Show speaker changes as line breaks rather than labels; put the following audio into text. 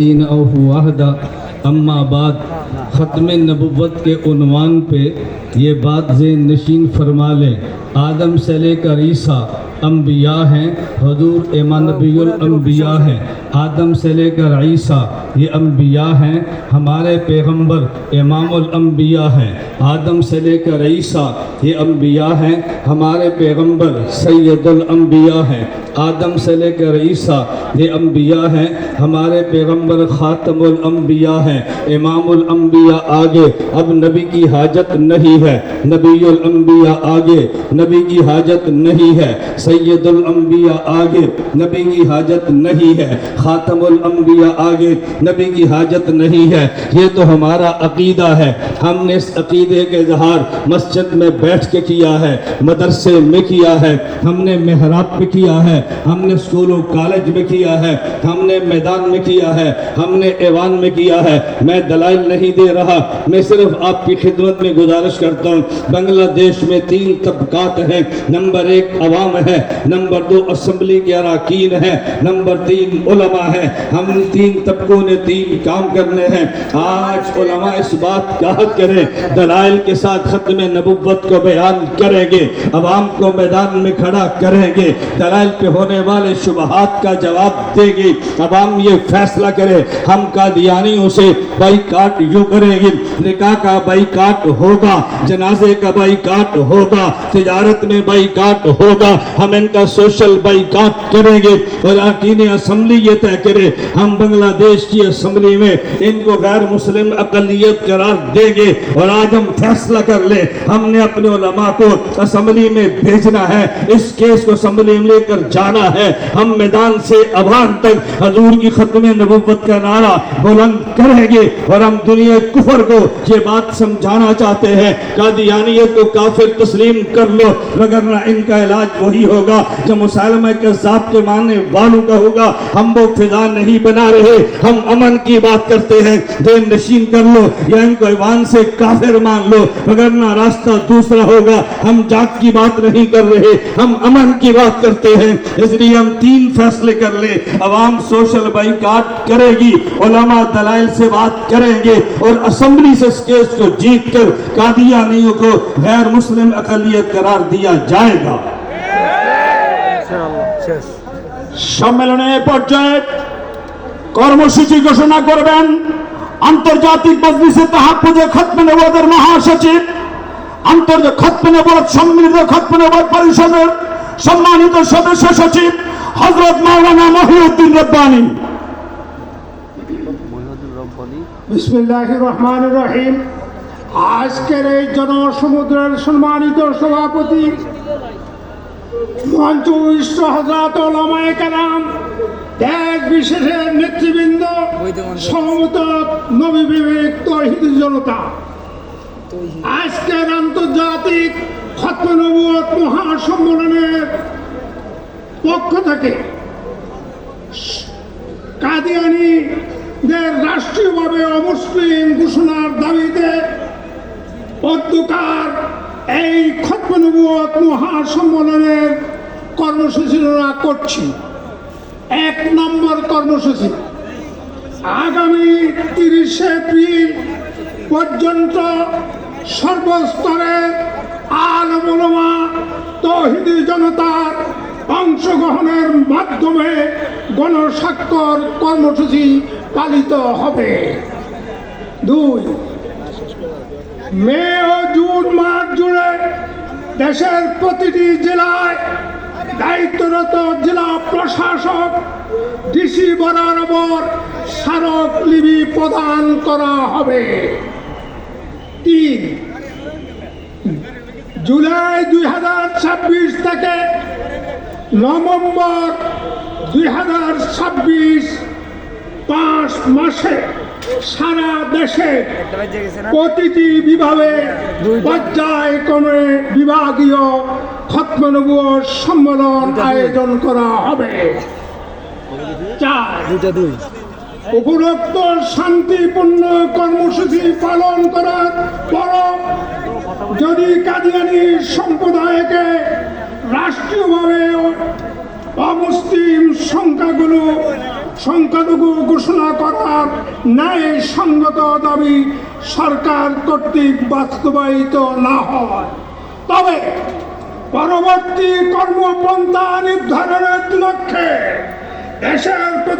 वाहदा अम्मा बाद ख़त्म नबुव्वत के उन्वान पे ये बात ज़ेन नशीन फरमा लें। आदम से लेकर ईसा अम्बिया हैं, हुजूर इमाम नबीउल अम्बिया हैं। आदम से लेकर ईसा ये अम्बिया हैं, हमारे पैगंबर इमामुल अम्बिया हैं। आदम से लेकर ईसा ये अम्बिया हैं, हमारे पैगंबर सैयदुल अम्बिया हैं। आदम से लेकर ईसा ये अम्बिया हैं, हमारे पैगंबर ख़ातमुल अम्बिया हैं। इमामुल अम्बिया आगे अब नबी की हाजत नहीं है, नबीउल अम्बिया आगे नबी की हाजत नहीं है। सैयदुल अम्बिया आगे नबी की हाजत नहीं है, ख़ातमुल अम्बिया आगे नबी की हाजत नहीं है। ये तो हमारा अक़ीदा है। हमने इस अक़ीदे के इज़हार मस्जिद में बैठ के किया है, मदरसे में किया है, हमने मेहराब पे किया है, हमने स्कूलों कॉलेज में किया है, हमने मैदान में किया है, हमने ऐवान में किया है। मैं दलाइल नहीं दे रहा, मैं सिर्फ आपकी खिदमत में गुजारिश करता हूँ। बांग्लादेश में 3 तबकात हैं। नंबर 1 अवाम है, नंबर 2 असम्बली के अरकान है, नंबर 3 उलमा है। हम 3 तबकों ने 3 काम करने हैं। आज उलमा इस बात का हक करें, दलाइल के साथ खत्म नबुव्वत को बयान करेंगे, अवाम को मैदान में खड़ा करेंगे, दलाइल पे होने वाले शुबहात का जवाब देंगे। अवाम ये फैसला करे हम कादियानियों से बाइकाट यूं करेंगे, निकाह का बाइकाट होगा, जनाजे का बाइकाट होगा, तिजारत में बाइकाट होगा, हम इनका सोशल बाइकाट करेंगे। और अरकान असम्बली ये तय करे हम बांग्लादेश की असम्बली में इनको गैर मुस्लिम अक़लियत करार देंगे। और आज हम फैसला कर ले हमने अपने उलमा को असम्बली में भेजना है, इस केस को असम्बली में लेकर जाना है। हम मैदान से अवाम तक हजूर की खत्म नबुव्वत का नारा बुलंद करेंगे। और हम दुनिया कुफर को ये बात समझाना चाहते हैं, कादियानियत को काफिर तस्लीम कर लो, वगरना इनका इलाज वही होगा जो मुसलमान कज़्ज़ाब के मानने वालों का होगा। हम वो फिजा नहीं बना रहे, हम अमन की बात करते हैं। दिन नशीन कर लो या इनको ईमान से काफिर मान लो, वगरना रास्ता दूसरा होगा। हम जात की बात नहीं कर रहे, हम अमन की बात करते हैं। इसलिए हम 3 फैसले कर ले। अवाम सोशल बाइकाट करेगी, उलमा दलाइल से बात करेंगे और असम्बली से इस केस को जीत कर कादियानियों को गैर मुस्लिम अक़लियत करार दिया जाएगा।
সম্মেলনের পর্যায়ে কর্মসূচি ঘোষণা করবেন আন্তর্জাতিক মজলিসে তাহাফুজে খতমে নবুওয়াতের মহাসচিব, আন্তর্জাতিক খতমে নবুওয়াত সম্মিলিত খতমে নবুওয়াত পরিষদের সম্মানিত সদস্য সচিব হযরত মাওলানা মহিউদ্দিন রব্বানী।
বিসমিল্লাহির রহমানির রহিম। আজকের এই জনসমুদ্রের সম্মানিত সভাপতি মঞ্চ ইষ্ট হযরত উলামায়ে কেরাম, দেশ বিশেষের নেতৃবৃন্দ, সমবেত নবী বিবেক তৌহিদি জনতা, আজকের আন্তর্জাতিক খতমে নবুওয়াত মহাসম্মেলনের পক্ষ থেকে কাদিয়ানীদের রাষ্ট্রীয়ভাবে অমুসলিম ঘোষণার দাবিতে অধ্যকার এই খতমে নবুওয়াত মহাসম্মেলনের কর্মসূচি করছি। 1 নম্বর কর্মসূচি আগামী 30 এপ্রিল পর্যন্ত সর্বস্তরের আলেম ওলামা তৌহিদি জনতার অংশগ্রহণের মাধ্যমে গণস্বাক্ষর কর্মসূচি পালিত হবে। 2 মে ও জুন মাস জুড়ে দেশের প্রতিটি জেলায় দায়িত্বরত জেলা প্রশাসক ডিসি বরাবর স্মারকলিপি প্রদান করা হবে। 3 জুলাই 2026 থেকে নভেম্বর 2026 5 মাসে সারা দেশে প্রতিটি বিভাগে পর্যায়ক্রমে বিভাগীয় খতমে নবুওয়াত সম্মেলন আয়োজন করা হবে। 4 উপরোক্ত শান্তিপূর্ণ কর্মসূচি পালন করার পর যদি কাদিয়ানী সম্প্রদায়কে রাষ্ট্রীয়ভাবে অমুসলিম সংখ্যাগুলো সংখ্যালঘু ঘোষণা করার ন্যায় সঙ্গত দাবি সরকার কর্তৃক বাস্তবায়িত না হয়, তবে পরবর্তী কর্মপন্থা নির্ধারণের লক্ষ্যে দেশের প্রতি